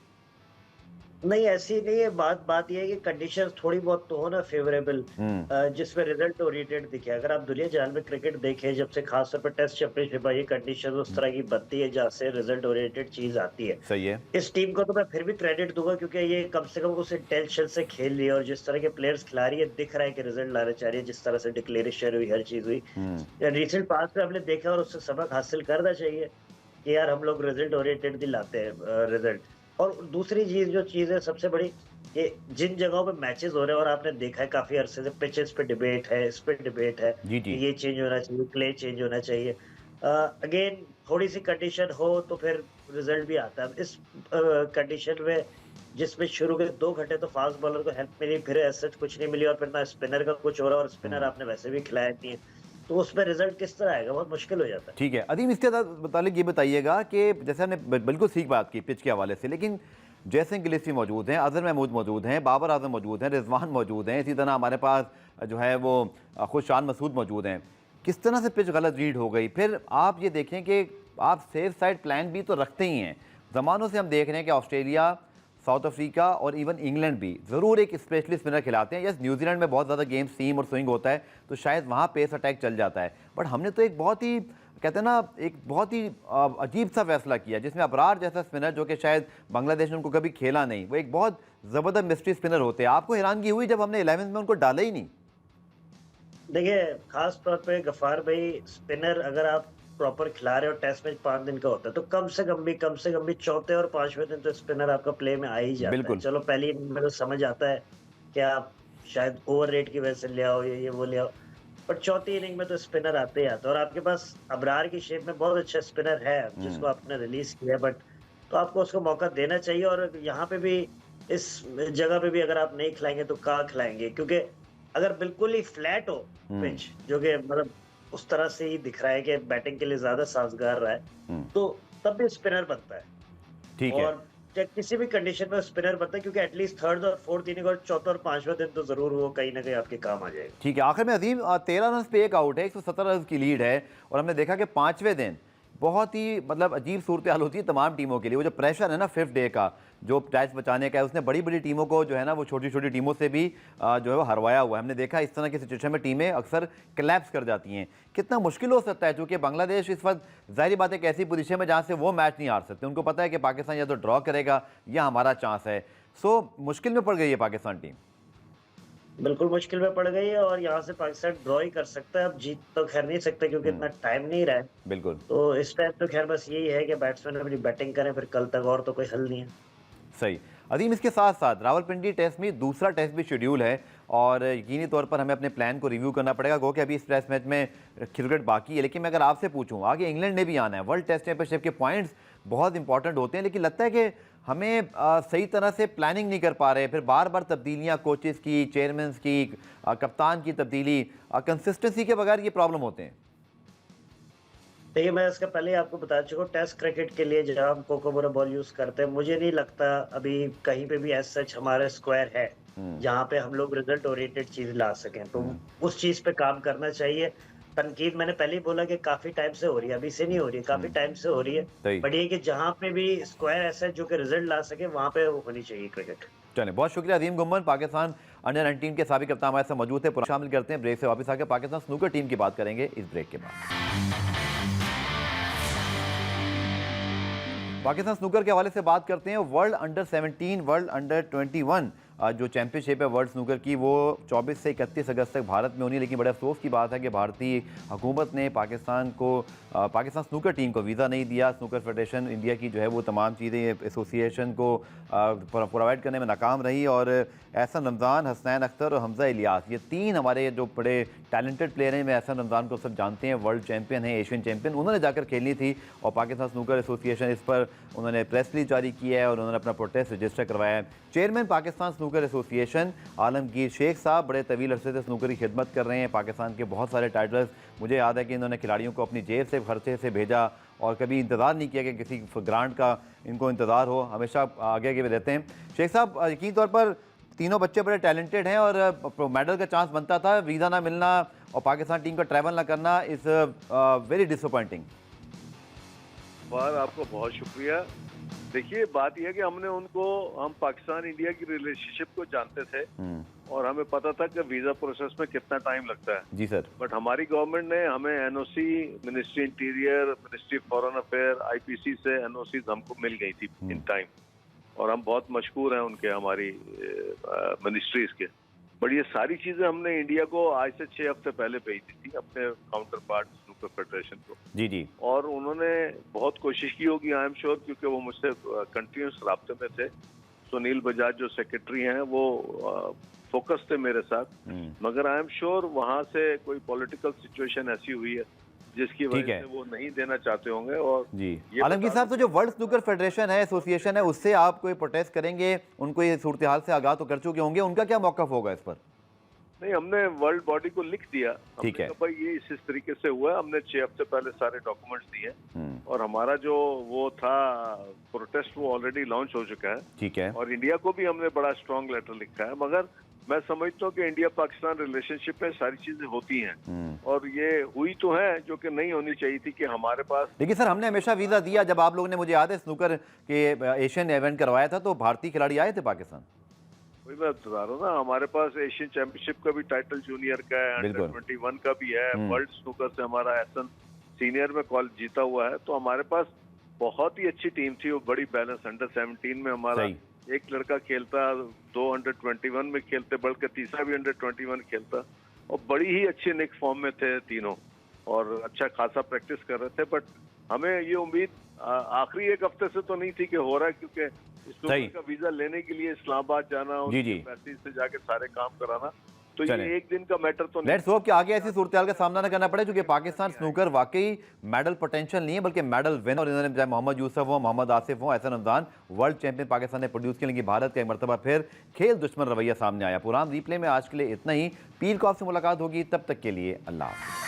Speaker 4: नहीं, ऐसी नहीं है। बात यह है कि कंडीशंस थोड़ी बहुत तो हो ना फेवरेबल, जिसमें रिजल्ट ओरिएंटेड दिखे। अगर आप दुनिया जहां में क्रिकेट देखें, जब से खासतौर पर टेस्ट चैंपियनशिप आई, कंडीशन उस तरह की बनती है जहाँ से रिजल्ट ओरिएंटेड चीज आती है।
Speaker 1: सही है।
Speaker 4: इस टीम को तो मैं फिर भी क्रेडिट दूंगा, क्योंकि ये कम से कम उस इंटेंशन से खेल रही है, और जिस तरह के प्लेयर्स खिला रही है, दिख रहा है कि रिजल्ट लाना चाह रही है। जिस तरह से डिक्लेरेशन हुई, हर चीज हुई, रिसेंट पास्ट में हमने देखा, और उससे सबक हासिल करना चाहिए कि यार हम लोग रिजल्ट ओरिएंटेड दिलाते हैं रिजल्ट। और दूसरी जो चीज है सबसे बड़ी, ये जिन जगहों पे मैचेस हो रहे हैं, और आपने देखा है काफी अरसे से पिचेस पे डिबेट है, इस पे डिबेट है
Speaker 1: जी जी।
Speaker 4: कि ये चेंज होना चाहिए, क्ले चेंज होना चाहिए। अगेन थोड़ी सी कंडीशन हो तो फिर रिजल्ट भी आता है। इस कंडीशन में जिसमें शुरू के 2 घंटे तो फास्ट बॉलर को हेल्प मिली, फिर ऐसा कुछ नहीं मिली, और फिर ना स्पिनर का कुछ हो रहा, और स्पिनर आपने वैसे भी खिलाया नहीं है, तो उसमें रिजल्ट किस तरह आएगा? बहुत मुश्किल हो जाता है।
Speaker 1: ठीक है अदीम, इसके मुतालिक ये बताइएगा कि जैसे हमने बिल्कुल ठीक बात की पिच के हवाले से, लेकिन जयसिंह गिलेसी मौजूद हैं, अजहर महमूद मौजूद हैं, बाबर आजम मौजूद हैं, रिजवान मौजूद हैं, इसी तरह हमारे पास जो है वो खुशान मसूद मौजूद हैं। किस तरह से पिच गलत रीड हो गई? फिर आप ये देखें कि आप सेफ साइड प्लान भी तो रखते ही हैं। ज़मानों से हम देख रहे हैं कि ऑस्ट्रेलिया, साउथ अफ्रीका और इवन इंग्लैंड भी ज़रूर एक स्पेशलिस्ट स्पिनर खिलाते हैं। यस, न्यूजीलैंड में बहुत ज़्यादा गेम सीम और स्विंग होता है, तो शायद वहाँ पेस अटैक चल जाता है, बट हमने तो एक बहुत ही कहते हैं ना एक बहुत ही अजीब सा फैसला किया, जिसमें अबरार जैसा स्पिनर जो कि शायद बांग्लादेश ने उनको कभी खेला नहीं, वो एक बहुत ज़बरदस्त मिस्ट्री स्पिनर होते हैं। आपको हैरानगी हुई जब हमने 11 में उनको डाला ही नहीं?
Speaker 4: देखिए, खास तौर पे गफ्फार भाई, स्पिनर अगर आप प्रॉपर खिला रहे हो, टेस्ट मैच 5 दिन का होता है, तो कम से कम भी चौथे और 5वें दिन तो स्पिनर आपका प्ले में आ ही जाता है।
Speaker 1: बिल्कुल।
Speaker 4: चलो पहली इनिंग में तो समझ आता है कि आप शायद ओवर रेट की वजह से ले आओ, ये वो ले आओ, पर चौथी इनिंग में तो स्पिनर आते ही आता है। और आपके पास अबरार की शेप में बहुत अच्छा स्पिनर है जिसको आपने रिलीज किया, बट तो आपको उसको मौका देना चाहिए। और यहाँ पे भी, इस जगह पे भी अगर आप नहीं खिलाएंगे तो कहाँ खिलाएंगे, क्योंकि अगर बिल्कुल ही फ्लैट हो पिच, जो कि मतलब उस तरह से ही दिख रहा है कि बैटिंग के लिए ज्यादा साजगार रहा है, तो तब भी स्पिनर बनता है।
Speaker 1: ठीक है।
Speaker 4: और चाहे किसी भी कंडीशन में स्पिनर बनता है, क्योंकि एटलीस्ट थर्ड और फोर्थ इनिंग और चौथा और 5वां दिन तो जरूर वो कहीं ना कहीं आपके काम आ जाएगा।
Speaker 1: ठीक है, आखिर में अजीम 13 रन पे एक आउट है, 117 रन की लीड है, और हमने देखा कि 5वें दिन बहुत ही मतलब अजीब सूरत हाल होती है तमाम टीमों के लिए। वो जो प्रेशर है ना 5th डे का, जो टैच बचाने का है, उसने बड़ी बड़ी टीमों को जो है ना वो छोटी छोटी टीमों से भी जो है वो हरवाया हुआ है। हमने देखा इस तरह की सिचुएशन में टीमें अक्सर कोलैप्स कर जाती हैं। कितना मुश्किल हो सकता है, क्योंकि बांग्लादेश इस वक्त जाहिर बात है एक ऐसी पोजीशन में जहाँ से वो मैच नहीं हार सकते। उनको पता है कि पाकिस्तान या तो ड्रॉ करेगा या हमारा चांस है। सो मुश्किल में पड़ गई है पाकिस्तान टीम।
Speaker 4: बिल्कुल मुश्किल में पड़ गई है, और यहाँ से पाकिस्तान ड्रॉ ही कर सकता है। अब जीत तो खैर नहीं सकते क्योंकि इतना टाइम नहीं रहा है।
Speaker 1: बिल्कुल
Speaker 4: तो इस टाइम तो खैर बस यही है कि बैट्समैन अपनी बैटिंग करें, फिर कल तक, और तो कोई हल नहीं है।
Speaker 1: सही। अजीम, इसके साथ साथ रावलपिंडी टेस्ट में दूसरा टेस्ट भी शेड्यूल है, और यकीनी तौर पर हमें अपने प्लान को रिव्यू करना पड़ेगा। गो कि अभी इस टेस्ट मैच में क्रिकेट बाकी है, लेकिन मैं अगर आपसे पूछूं, आगे इंग्लैंड ने भी आना है। वर्ल्ड टेस्ट चैंपियनशिप के पॉइंट्स बहुत इंपॉर्टेंट होते हैं, लेकिन लगता है कि हमें सही तरह से प्लानिंग नहीं कर पा रहे। फिर बार बार तब्दीलियाँ, कोचेस की, चेयरमैन की, कप्तान की तब्दीली, कंसिस्टेंसी के बगैर ये प्रॉब्लम होते हैं।
Speaker 4: देखिए, मैं इसका पहले ही आपको बता चुका हूँ, टेस्ट क्रिकेट के लिए जहाँ हम कोकोबोरा बॉल यूज करते हैं, मुझे नहीं लगता अभी कहीं पे भी एज सच हमारा स्क्वायर है जहाँ पे हम लोग रिजल्ट ओरिएंटेड चीज ला सकें। तो उस चीज पे काम करना चाहिए। तनकीद मैंने पहले ही बोला कि काफी टाइम से हो रही है, अभी से नहीं हो रही है, काफी टाइम से हो रही
Speaker 1: सही।
Speaker 4: है। बट ये कि जहाँ पे भी स्क्वायर ऐसा है जो कि रिजल्ट ला सके, वहाँ पे होनी चाहिए क्रिकेट।
Speaker 1: चले, बहुत शुक्रिया अजीम गुम्मन, पाकिस्तान अंडर 19 के साबिक कप्तान हमारे साथ मौजूद थे। शामिल करते हैं ब्रेक से वापस आकर पाकिस्तान स्नूकर टीम की बात करेंगे इस ब्रेक के बाद। पाकिस्तान स्नूकर के हवाले से बात करते हैं। वर्ल्ड अंडर 17, वर्ल्ड अंडर 21 जो चैंपियनशिप है वर्ल्ड स्नूकर की, वो 24 से 31 अगस्त तक भारत में होनी है। लेकिन बड़े अफसोस की बात है कि भारतीय हुकूमत ने पाकिस्तान स्नूकर टीम को वीज़ा नहीं दिया। स्नूकर फेडरेशन इंडिया की जो है वो तमाम चीज़ें एसोसिएशन को प्रोवाइड करने में नाकाम रही, और एहसन रमज़ान, हसनैन अख्तर और हमज़ा इलियास, ये 3 हमारे जो बड़े टैलेंटेड प्लेयर हैं। मैं एहसन रमज़ान को सब जानते हैं, वर्ल्ड चैंपियन है, एशियन चैंपियन, उन्होंने जाकर खेलनी थी, और पाकिस्तान स्नूकर एसोसिएशन इस पर उन्होंने प्रेस रिलीज जारी किया है और उन्होंने अपना प्रोटेस्ट रजिस्टर करवाया है। Chairman Pakistan snooker association Alamgir Sheikh साहब बड़े तवील अरसे से स्नूकर की खिदमत कर रहे हैं। पाकिस्तान के बहुत सारे टाइटल्स, मुझे याद है कि इन्होंने खिलाड़ियों को अपनी जेब से खर्चे से भेजा, और कभी इंतज़ार नहीं किया कि किसी ग्रांट का इनको इंतज़ार हो, हमेशा आगे आगे रहते हैं। शेख साहब, यकीनी तौर पर तीनों बच्चे बड़े टैलेंटेड हैं, और मेडल का चांस बनता था, वीज़ा ना मिलना और पाकिस्तान टीम का ट्रैवल ना करना इज़ वेरी डिसअपॉइंटिंग।
Speaker 5: आपको बहुत शुक्रिया। देखिए, बात यह है कि हम पाकिस्तान इंडिया की रिलेशनशिप को जानते थे, और हमें पता था कि वीजा प्रोसेस में कितना टाइम लगता है।
Speaker 1: जी सर।
Speaker 5: बट हमारी गवर्नमेंट ने हमें NOC, ministry interior, ministry foreign affair, IPC से एनओसी हमको मिल गई थी इन टाइम, और हम बहुत मशहूर हैं उनके, हमारी मिनिस्ट्रीज के। बट ये सारी चीजें हमने इंडिया को आज से 6 हफ्ते पहले भेजी थी अपने काउंटर पार्ट स्नूकर फेडरेशन को।
Speaker 1: जी जी।
Speaker 5: और उन्होंने बहुत कोशिश की होगी, आई एम श्योर, क्योंकि वो मुझसे कंटिन्यूस राब्ते में थे। सुनील बजाज जो सेक्रेटरी हैं वो फोकस थे मेरे साथ, मगर आई एम श्योर वहाँ से कोई पॉलिटिकल सिचुएशन ऐसी हुई है जिसकी वजह से वो नहीं देना चाहते होंगे। और
Speaker 1: जी आलमगीर साहब, तो जो वर्ल्ड स्नूकर फेडरेशन है, एसोसिएशन है, उससे आप कोई प्रोटेस्ट करेंगे? उनको ये सूरत हाल से आगाह तो कर चुके होंगे, उनका क्या मौक़िफ़ होगा इस पर?
Speaker 5: नहीं, हमने वर्ल्ड बॉडी को लिख दिया।
Speaker 1: ठीक है
Speaker 5: भाई, ये इस तरीके से हुआ है। हमने 6 हफ्ते पहले सारे डॉक्यूमेंट्स दिए, और हमारा जो वो था प्रोटेस्ट वो ऑलरेडी लॉन्च हो चुका है।
Speaker 1: ठीक है।
Speaker 5: और इंडिया को भी हमने बड़ा स्ट्रॉन्ग लेटर लिखा है। मगर मैं समझता हूँ कि इंडिया पाकिस्तान रिलेशनशिप में सारी चीजें होती हैं, और ये हुई तो है जो कि नहीं होनी चाहिए थी कि हमारे पास।
Speaker 1: देखिए सर, हमने हमेशा वीज़ा दिया। जब आप लोगों ने, मुझे याद है, स्नूकर के एशियन इवेंट करवाया था, तो भारतीय खिलाड़ी आए थे पाकिस्तान।
Speaker 5: वही मैं बता रहा हूँ ना, हमारे पास एशियन चैंपियनशिप का भी टाइटल जूनियर का है, अंडर 21 का भी है। वर्ल्ड स्नूकर से हमारा एहसन सीनियर में कॉल जीता हुआ है। तो हमारे पास बहुत ही अच्छी टीम थी, वो बड़ी बैलेंस। अंडर 17 में हमारा
Speaker 1: सही।
Speaker 5: एक लड़का खेलता, 2 अंडर 21 में खेलते, बल्कि तीसरा भी अंडर 21 खेलता, और बड़ी ही अच्छे निक फॉर्म में थे तीनों, और अच्छा खासा प्रैक्टिस कर रहे थे। बट हमें ये उम्मीद आखिरी एक हफ्ते से तो नहीं थी कि हो रहा है, क्योंकि स्टूडेंट का वीजा लेने के लिए इस्लामाबाद जाना,
Speaker 1: जी जी,
Speaker 5: पैसे से जाके सारे काम कराना, तो
Speaker 1: चलें।
Speaker 5: ये एक दिन का मैटर तो नहीं।
Speaker 1: लेट्स होप कि आगे ऐसी सूरत का सामना न करना पड़े, क्योंकि पाकिस्तान स्नूकर वाकई मेडल पोटेंशियल नहीं है बल्कि मेडल विन। और इन्होंने चाहे मोहम्मद यूसुफ हो, मोहम्मद आसिफ हो, एहसन रमजान, वर्ल्ड चैंपियन पाकिस्तान ने प्रोड्यूस किया, लेकिन भारत का एक मरतबा फिर खेल दुश्मन रवैया सामने आया। पुरान रिप्ले में आज के लिए इतना ही। पीर को आपसे मुलाकात होगी, तब तक के लिए अल्लाह हाफ़िज़।